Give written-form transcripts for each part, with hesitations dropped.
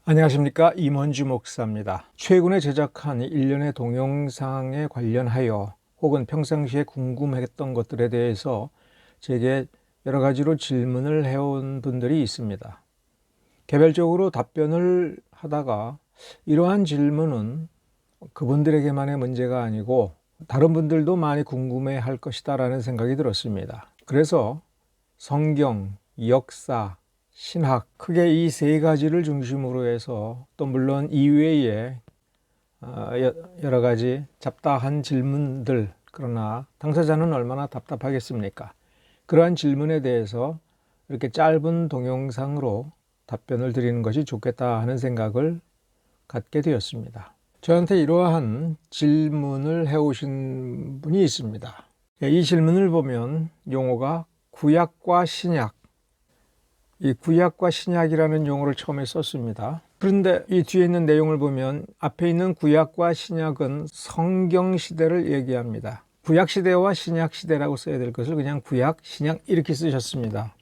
안녕하십니까, 임원주 목사입니다. 최근에 제작한 일련의 동영상에 관련하여 혹은 평상시에 궁금했던 것들에 대해서 제게 여러 가지로 질문을 해온 분들이 있습니다. 개별적으로 답변을 하다가 이러한 질문은 그분들에게만의 문제가 아니고 다른 분들도 많이 궁금해할 것이다 라는 생각이 들었습니다. 그래서 성경, 역사, 신학, 크게 이 세 가지를 중심으로 해서 또 물론 이외에 여러 가지 잡다한 질문들, 그러나 당사자는 얼마나 답답하겠습니까? 그러한 질문에 대해서 이렇게 짧은 동영상으로 답변을 드리는 것이 좋겠다 하는 생각을 갖게 되었습니다. 저한테 이러한 질문을 해오신 분이 있습니다. 이 질문을 보면 용어가 구약과 신약, 이 구약과 신약이라는 용어를 처음에 썼습니다. 그런데 이 뒤에 있는 내용을 보면 앞에 있는 구약과 신약은 성경 시대를 얘기합니다. 구약 시대와 신약 시대라고 써야 될 것을 그냥 구약, 신약 이렇게 쓰셨습니다.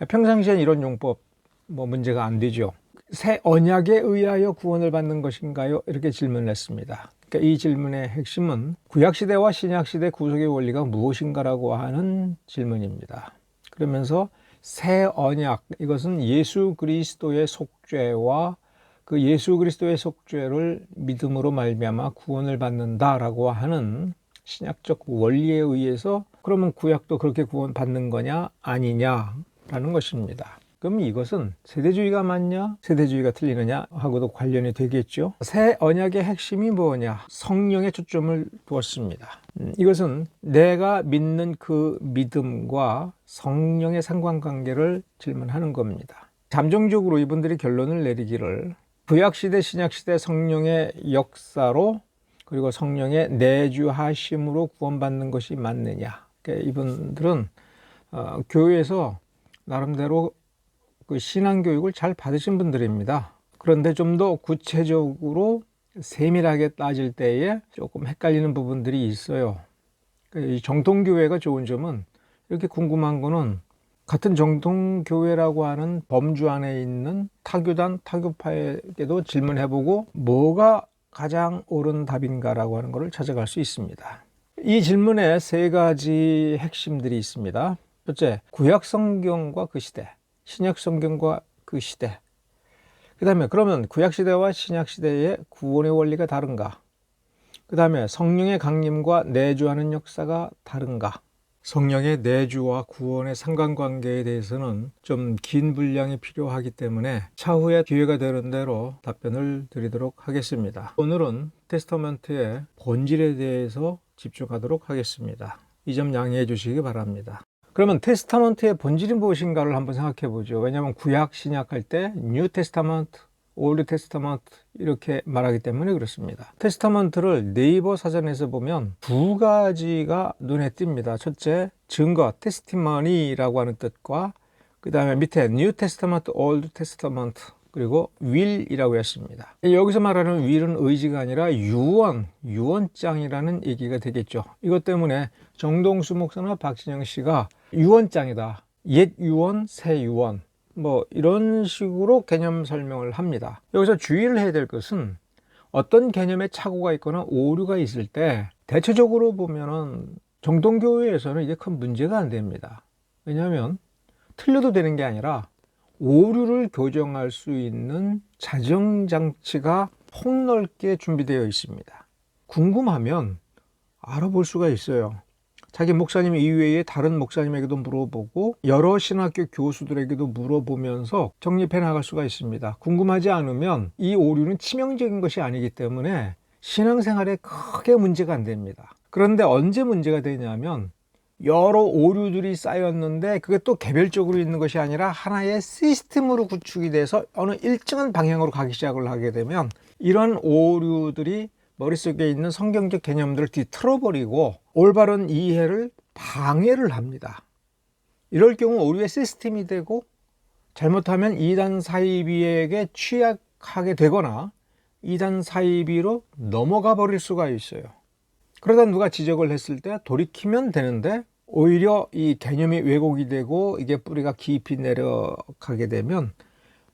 평상시엔 이런 용법 문제가 안 되죠. 새 언약에 의하여 구원을 받는 것인가요? 이렇게 질문을 했습니다. 그러니까 이 질문의 핵심은 구약 시대와 신약 시대 구속의 원리가 무엇인가라고 하는 질문입니다. 그러면서 새 언약, 이것은 예수 그리스도의 속죄와 그 예수 그리스도의 속죄를 믿음으로 말미암아 구원을 받는다라고 하는 신약적 원리에 의해서 그러면 구약도 그렇게 구원받는 거냐 아니냐라는 것입니다. 그럼 이것은 세대주의가 맞냐 세대주의가 틀리느냐 하고도 관련이 되겠죠. 새 언약의 핵심이 뭐냐? 성령에 초점을 두었습니다. 이것은 내가 믿는 그 믿음과 성령의 상관관계를 질문하는 겁니다. 잠정적으로 이분들이 결론을 내리기를 구약시대 신약시대 성령의 역사로 그리고 성령의 내주하심으로 구원받는 것이 맞느냐. 그러니까 이분들은 교회에서 나름대로 그 신앙교육을 잘 받으신 분들입니다. 그런데 좀 더 구체적으로 세밀하게 따질 때에 조금 헷갈리는 부분들이 있어요. 이 정통교회가 좋은 점은 이렇게 궁금한 거는 같은 정통교회라고 하는 범주 안에 있는 타교단, 타교파에게도 질문해보고 뭐가 가장 옳은 답인가라고 하는 것을 찾아갈 수 있습니다. 이 질문에 세 가지 핵심들이 있습니다. 첫째, 구약 성경과 그 시대, 신약 성경과 그 시대. 그 다음에 그러면 구약 시대와 신약 시대의 구원의 원리가 다른가? 그 다음에 성령의 강림과 내주하는 역사가 다른가? 성령의 내주와 구원의 상관관계에 대해서는 좀 긴 분량이 필요하기 때문에 차후에 기회가 되는 대로 답변을 드리도록 하겠습니다. 오늘은 테스타먼트의 본질에 대해서 집중하도록 하겠습니다. 이 점 양해해 주시기 바랍니다. 그러면 테스타먼트의 본질이 무엇인가를 한번 생각해 보죠. 왜냐하면 구약, 신약 할 때 뉴 테스타먼트, 올드 테스타먼트 이렇게 말하기 때문에 그렇습니다. 테스타먼트를 네이버 사전에서 보면 두 가지가 눈에 띕니다. 첫째, 증거, 테스티머니라고 하는 뜻과 그 다음에 밑에 뉴 테스타먼트, 올드 테스타먼트 그리고 will이라고 했습니다. 여기서 말하는 will은 의지가 아니라 유언장이라는 얘기가 되겠죠. 이것 때문에 정동수 목사나 박진영 씨가 유언장이다. 옛 유언, 새 유언. 이런 식으로 개념 설명을 합니다. 여기서 주의를 해야 될 것은 어떤 개념에 착오가 있거나 오류가 있을 때 대체적으로 보면은 정통교회에서는 이게 큰 문제가 안 됩니다. 왜냐하면 틀려도 되는 게 아니라 오류를 교정할 수 있는 자정장치가 폭넓게 준비되어 있습니다. 궁금하면 알아볼 수가 있어요. 자기 목사님 이외에 다른 목사님에게도 물어보고 여러 신학교 교수들에게도 물어보면서 정립해 나갈 수가 있습니다. 궁금하지 않으면 이 오류는 치명적인 것이 아니기 때문에 신앙생활에 크게 문제가 안 됩니다. 그런데 언제 문제가 되냐면 여러 오류들이 쌓였는데 그게 또 개별적으로 있는 것이 아니라 하나의 시스템으로 구축이 돼서 어느 일정한 방향으로 가기 시작을 하게 되면 이런 오류들이 머릿속에 있는 성경적 개념들을 뒤틀어버리고 올바른 이해를 방해를 합니다. 이럴 경우 오류의 시스템이 되고 잘못하면 이단 사이비에게 취약하게 되거나 이단 사이비로 넘어가 버릴 수가 있어요. 그러다 누가 지적을 했을 때 돌이키면 되는데 오히려 이 개념이 왜곡이 되고 이게 뿌리가 깊이 내려가게 되면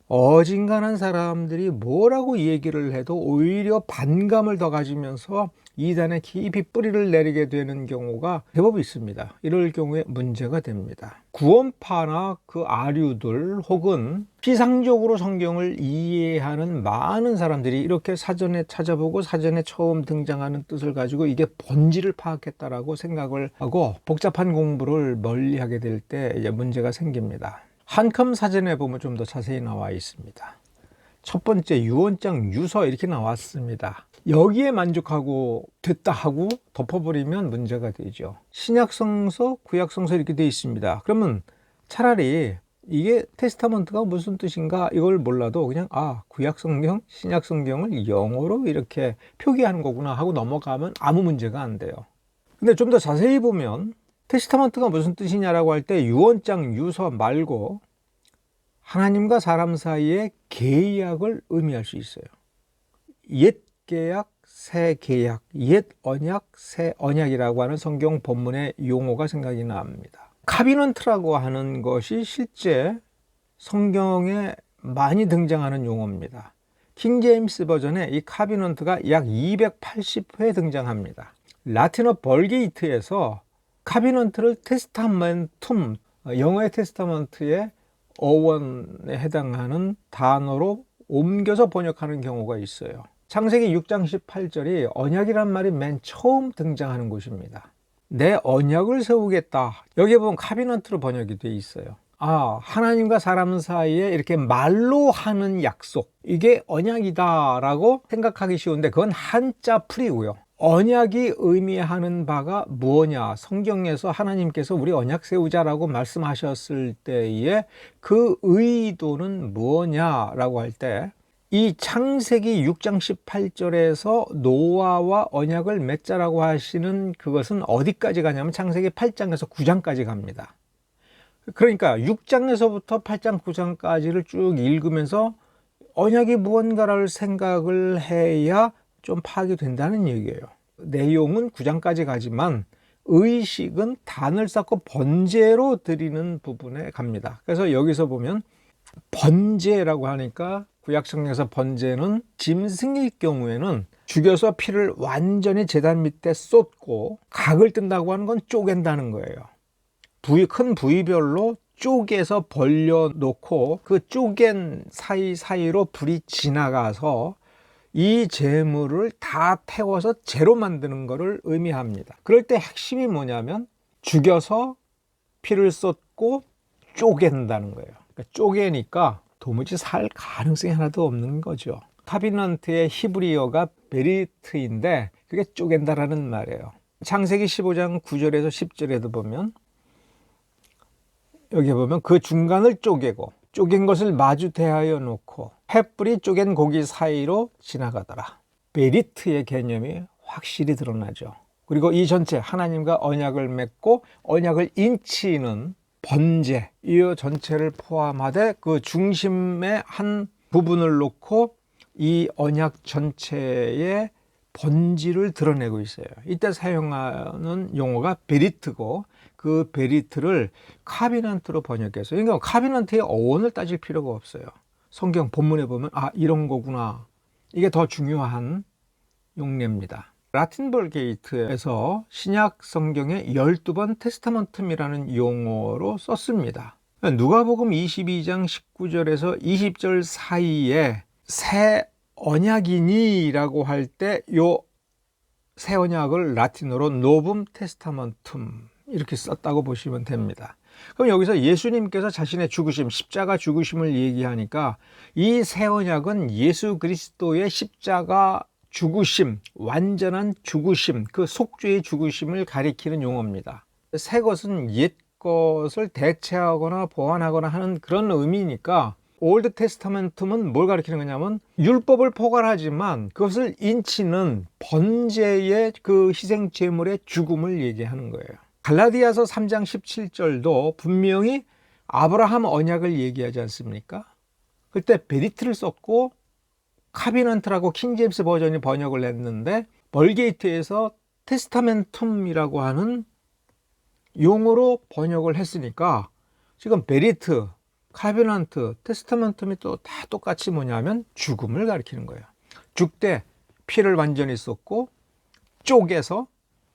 어진간한 사람들이 뭐라고 얘기를 해도 오히려 반감을 더 가지면서 이단에 깊이 뿌리를 내리게 되는 경우가 제법 있습니다. 이럴 경우에 문제가 됩니다. 구원파나 그 아류들 혹은 피상적으로 성경을 이해하는 많은 사람들이 이렇게 사전에 찾아보고 사전에 처음 등장하는 뜻을 가지고 이게 본질을 파악했다라고 생각을 하고 복잡한 공부를 멀리하게 될 때 이제 문제가 생깁니다. 한컴 사전에 보면 좀 더 자세히 나와 있습니다. 첫 번째 유언장 유서 이렇게 나왔습니다. 여기에 만족하고 됐다 하고 덮어버리면 문제가 되죠. 신약성서, 구약성서 이렇게 되어 있습니다. 그러면 차라리 이게 테스타먼트가 무슨 뜻인가 이걸 몰라도 그냥 구약성경, 신약성경을 영어로 이렇게 표기하는 거구나 하고 넘어가면 아무 문제가 안 돼요. 근데 좀 더 자세히 보면 테스타먼트가 무슨 뜻이냐라고 할 때 유언장 유서 말고 하나님과 사람 사이의 계약을 의미할 수 있어요. 옛 계약, 새 계약, 옛 언약, 새 언약이라고 하는 성경 본문의 용어가 생각이 납니다. 카비넌트라고 하는 것이 실제 성경에 많이 등장하는 용어입니다. 킹 제임스 버전에 이 카비넌트가 약 280회 등장합니다. 라틴어 벌게이트에서 카비넌트를 테스타멘툼, 영어의 테스타먼트의 어원에 해당하는 단어로 옮겨서 번역하는 경우가 있어요. 창세기 6장 18절이 언약이란 말이 맨 처음 등장하는 곳입니다. 내 언약을 세우겠다. 여기에 보면 카비넌트로 번역이 되어 있어요. 하나님과 사람 사이에 이렇게 말로 하는 약속, 이게 언약이다 라고 생각하기 쉬운데 그건 한자 풀이고요. 언약이 의미하는 바가 무엇냐? 성경에서 하나님께서 우리 언약 세우자라고 말씀하셨을 때에 그 의도는 무엇냐라고 할 때 이 창세기 6장 18절에서 노아와 언약을 맺자라고 하시는 그것은 어디까지 가냐면 창세기 8장에서 9장까지 갑니다. 그러니까 6장에서부터 8장, 9장까지를 쭉 읽으면서 언약이 무언가를 생각을 해야 좀 파악이 된다는 얘기예요. 내용은 9장까지 가지만 의식은 단을 쌓고 번제로 드리는 부분에 갑니다. 그래서 여기서 보면 번제라고 하니까 구약성경에서 번제는 짐승일 경우에는 죽여서 피를 완전히 제단 밑에 쏟고 각을 뜬다고 하는 건 쪼갠다는 거예요. 큰 부위별로 쪼개서 벌려놓고 그 쪼갠 사이사이로 불이 지나가서 이 재물을 다 태워서 재로 만드는 것을 의미합니다. 그럴 때 핵심이 뭐냐면 죽여서 피를 쏟고 쪼갠다는 거예요. 그러니까 쪼개니까 도무지 살 가능성이 하나도 없는 거죠. 카비넌트의 히브리어가 베리트인데 그게 쪼갠다라는 말이에요. 창세기 15장 9절에서 10절에도 보면 여기 보면 그 중간을 쪼개고 쪼갠 것을 마주 대하여 놓고 횃불이 쪼갠 고기 사이로 지나가더라. 베리트의 개념이 확실히 드러나죠. 그리고 이 전체 하나님과 언약을 맺고 언약을 인치는 번제, 이 전체를 포함하되 그 중심의 한 부분을 놓고 이 언약 전체의 본질을 드러내고 있어요. 이때 사용하는 용어가 베리트고 그 베리트를 카비넌트로 번역해서, 그러니까 카비넌트의 어원을 따질 필요가 없어요. 성경 본문에 보면 이런 거구나. 이게 더 중요한 용례입니다. 라틴 벌게이트에서 신약 성경에 12번 테스타먼텀이라는 용어로 썼습니다. 누가복음 22장 19절에서 20절 사이에 새 언약이니 라고 할 때 요 새 언약을 라틴어로 노붐 테스타먼툼 이렇게 썼다고 보시면 됩니다. 그럼 여기서 예수님께서 자신의 죽으심, 십자가 죽으심을 얘기하니까 이 새 언약은 예수 그리스도의 십자가 죽으심, 완전한 죽으심, 그 속죄의 죽으심을 가리키는 용어입니다. 새 것은 옛 것을 대체하거나 보완하거나 하는 그런 의미니까 올드 테스타멘텀은 뭘 가리키는 거냐면 율법을 포괄하지만 그것을 인치는 번제의 그 희생 제물의 죽음을 얘기하는 거예요. 갈라디아서 3장 17절도 분명히 아브라함 언약을 얘기하지 않습니까? 그때 베리트를 썼고 카비넌트라고 킹제임스 버전이 번역을 했는데 벌게이트에서 테스타멘툼이라고 하는 용어로 번역을 했으니까 지금 베리트, 카베넌트, 테스타먼트는 또 다 똑같이 뭐냐면 죽음을 가리키는 거예요. 죽되 피를 완전히 쏟고 쪼개서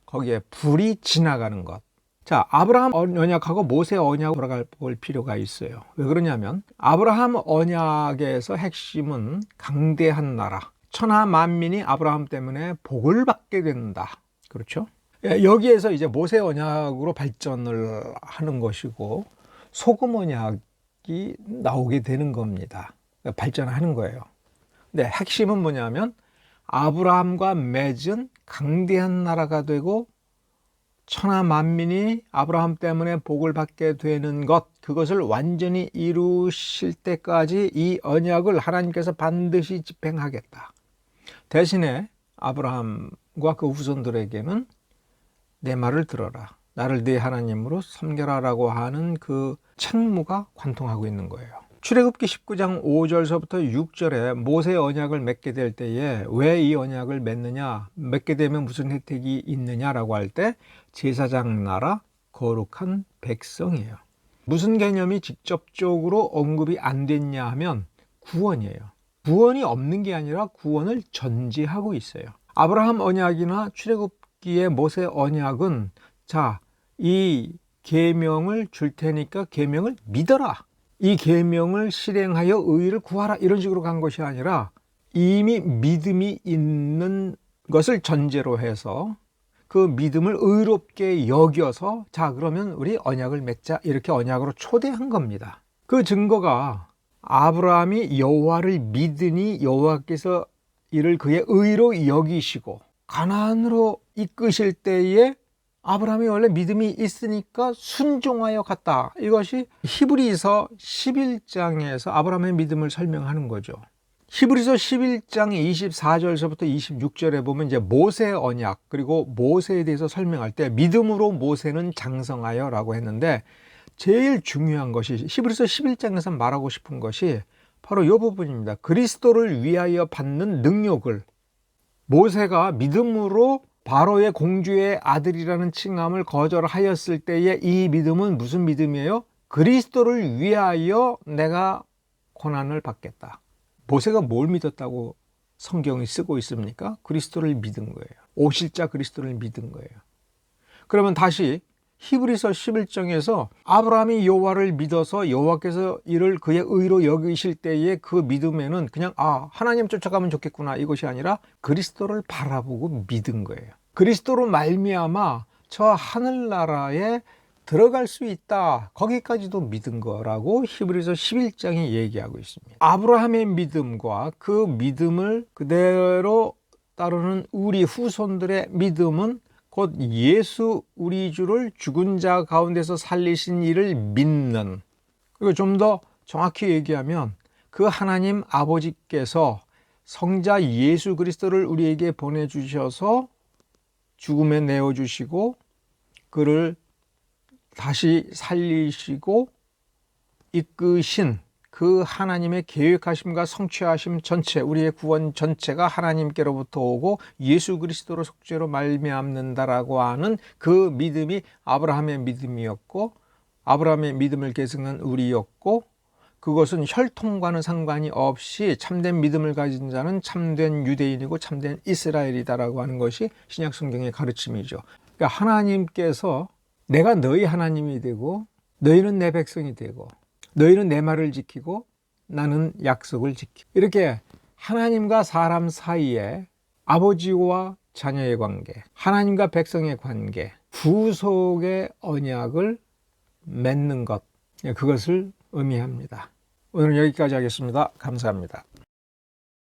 거기에 불이 지나가는 것. 자, 아브라함 언약하고 모세 언약으로 돌아가 볼 필요가 있어요. 왜 그러냐면 아브라함 언약에서 핵심은 강대한 나라, 천하 만민이 아브라함 때문에 복을 받게 된다. 그렇죠? 여기에서 이제 모세 언약으로 발전을 하는 것이고 소금 언약이 나오게 되는 겁니다. 발전하는 거예요. 근데 핵심은 뭐냐면 아브라함과 맺은 강대한 나라가 되고 천하 만민이 아브라함 때문에 복을 받게 되는 것, 그것을 완전히 이루실 때까지 이 언약을 하나님께서 반드시 집행하겠다. 대신에 아브라함과 그 후손들에게는 내 말을 들어라, 나를 네 하나님으로 섬겨라라고 하는 그 책무가 관통하고 있는 거예요. 출애굽기 19장 5절서부터 6절에 모세 언약을 맺게 될 때에 왜 이 언약을 맺느냐, 맺게 되면 무슨 혜택이 있느냐라고 할 때 제사장 나라, 거룩한 백성이에요. 무슨 개념이 직접적으로 언급이 안 됐냐 하면 구원이에요. 구원이 없는 게 아니라 구원을 전제하고 있어요. 아브라함 언약이나 출애굽기의 모세 언약은 자, 이 계명을 줄 테니까 계명을 믿어라, 이 계명을 실행하여 의를 구하라, 이런 식으로 간 것이 아니라 이미 믿음이 있는 것을 전제로 해서 그 믿음을 의롭게 여겨서 자, 그러면 우리 언약을 맺자, 이렇게 언약으로 초대한 겁니다. 그 증거가 아브라함이 여호와를 믿으니 여호와께서 이를 그의 의로 여기시고 가나안으로 이끄실 때에 아브라함이 원래 믿음이 있으니까 순종하여 갔다. 이것이 히브리서 11장에서 아브라함의 믿음을 설명하는 거죠. 히브리서 11장 24절서부터 26절에 보면 이제 모세 언약, 그리고 모세에 대해서 설명할 때 믿음으로 모세는 장성하여 라고 했는데 제일 중요한 것이 히브리서 11장에서 말하고 싶은 것이 바로 이 부분입니다. 그리스도를 위하여 받는 능력을, 모세가 믿음으로 바로의 공주의 아들이라는 칭함을 거절하였을 때에 이 믿음은 무슨 믿음이에요? 그리스도를 위하여 내가 고난을 받겠다. 모세가 뭘 믿었다고 성경이 쓰고 있습니까? 그리스도를 믿은 거예요. 오실 자 그리스도를 믿은 거예요. 그러면 다시 히브리서 11장에서 아브라함이 여호와를 믿어서 여호와께서 이를 그의 의로 여기실 때에 그 믿음에는 그냥 하나님 쫓아가면 좋겠구나, 이것이 아니라 그리스도를 바라보고 믿은 거예요. 그리스도로 말미암아 저 하늘나라에 들어갈 수 있다, 거기까지도 믿은 거라고 히브리서 11장이 얘기하고 있습니다. 아브라함의 믿음과 그 믿음을 그대로 따르는 우리 후손들의 믿음은 곧 예수 우리 주를 죽은 자 가운데서 살리신 이를 믿는, 그리고 좀 더 정확히 얘기하면 그 하나님 아버지께서 성자 예수 그리스도를 우리에게 보내주셔서 죽음에 내어주시고 그를 다시 살리시고 이끄신 그 하나님의 계획하심과 성취하심 전체, 우리의 구원 전체가 하나님께로부터 오고 예수 그리스도로 속죄로 말미암는다라고 하는 그 믿음이 아브라함의 믿음이었고, 아브라함의 믿음을 계승한 우리였고, 그것은 혈통과는 상관이 없이 참된 믿음을 가진 자는 참된 유대인이고 참된 이스라엘이다라고 하는 것이 신약 성경의 가르침이죠. 그러니까 하나님께서 내가 너희 하나님이 되고 너희는 내 백성이 되고 너희는 내 말을 지키고 나는 약속을 지키고, 이렇게 하나님과 사람 사이에 아버지와 자녀의 관계, 하나님과 백성의 관계, 구속의 언약을 맺는 것, 그것을 의미합니다. 오늘은 여기까지 하겠습니다. 감사합니다.